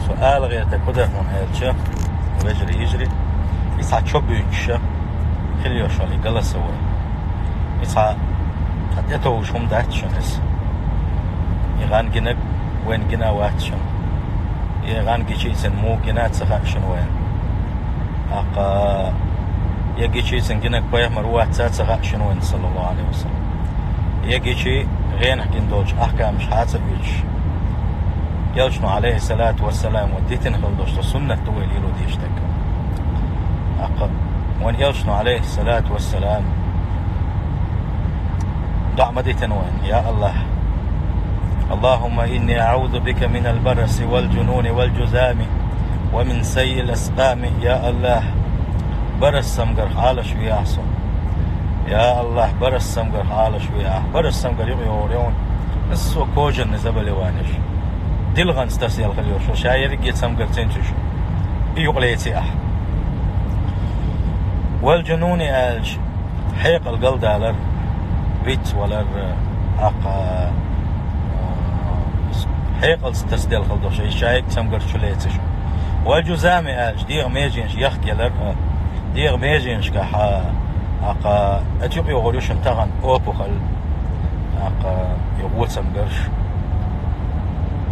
سؤال غير تكودر من هالشة ويجري يجري يسعى شو بيتشة خلي يشال يقلا سوى يسعى قد يتوش هم داتشنس يغان جنك وين جنا واتشن يغان جيشي سن مو جنات سخاشن وين أقا يجيشي سن جنك بيه مروات سخاشن وين صلى الله عليه وسلم يجيشي غين حكين دوج أحكام شحاتة بيش يلشنو عليه الصلاة والسلام وديتن خلدوش سنة طويل يلو ديشتك أقا وان يلشنو عليه الصلاة والسلام دع مديتن وين يا الله اللهم إني أعوذ بك من البرس والجنون والجزام ومن سيء الأسقام يا الله برس سمقر حالش ويحصن يا الله برس سمقر حالش ويح برس سمقر يغيوريون نسو كوجن نزبل وانش دلغن ستسيال خليوش وشاير جيت سمقر تنتش يغليتي والجنون ألج حيق القلد على بيت ولا أقا حيق الستسدل خلدوش شايك سمقر شليتش والجزام ألج ديغ ميجينش يخكي لر ديغ ميجينش كحا أقا أتيق يغوليوش انتغن أوبو خل أقا يغول سمقرش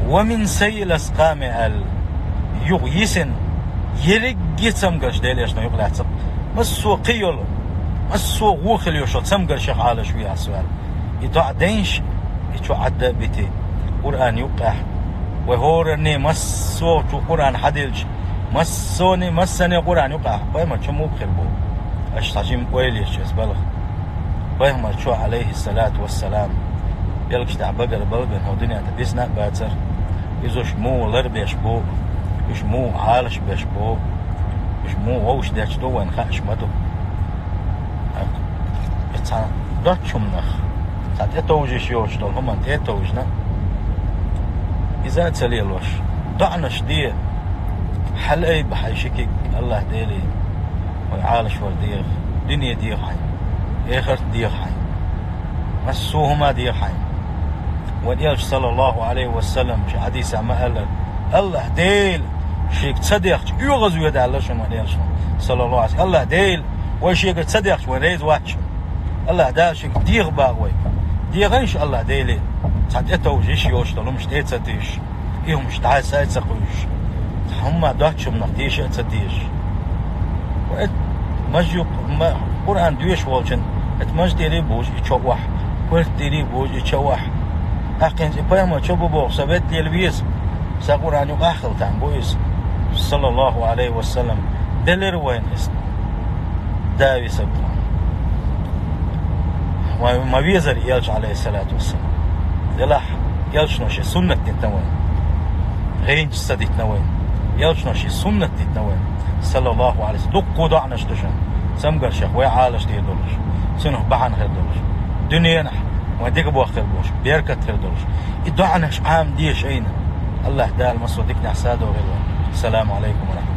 ومن سيء الأسقام يغيسن يرقي سمقرش ديليش نيغل اعتق مسو قيل مسو غوخل يوشو سمقر شيخ على شوية السؤال يدع دينش يتو عدى بيتي قرآن يقع وهورني مسو تو قرآن حديلش مسوني مسني قرآن يقع بايما شو مبخل بو اشتاجيم قويليش اسبالغ بايما شو عليه الصلاة والسلام يلقش دع بقر بلغن هو دنيا تبيسنا باتر يزوش مو لر بيشبو يش مو عالش بيشبو يش مو ووش داش دو وين خاش مدو يتسان دوتشم نخ ساعت اتوجيش يوش دول هم انت اتوجنا إذا تسليلوش دعنش دي حل أي بحيشكك الله ديلي ويعالش ورديغ دنيا ديغ حي آخر ديغ حي مسوهما ديغ حي وديالش صلى الله عليه وسلم في حديث ما قال الله ديل شيك تصدق يغزو يدعلش ما ديالش صلى الله عليه وسلم الله ديل وشيك تصدق وريز واتش الله دال شيك ديغ باغوي ديغ إن شاء الله ديلي ساعت اتوجيش يوش دلو مش تيتسديش إيهم مش تعال سايت سقويش هم دوتش من نقديش اتسديش وإت مجيو ما قرآن دويش والجن ات مج ديري بوج يتشوح قلت ديري بوج يتشوح أقين إبايما تشوبو بوغ سبت ليلويز ساقرآن يوق أخل تان بويز صلى الله عليه وسلم دلر وين است داوي سبتان وما بيزر يلج عليه الصلاة والسلام يلاح يلج نوشي سنة تتنوين غين جسد تتنوين يلج نوشي سنة تتنوين صلى الله عليه وسلم دقو دعنش دشن سمقر شيخ ويعالش دي دولش سنه بحن خير دولش دنيا نح وديك بو خير بوش بيركت خير دولش يدعنش عام ديش اين الله دال مصر ديك نحساده وغيره السلام عليكم ورحمة الله.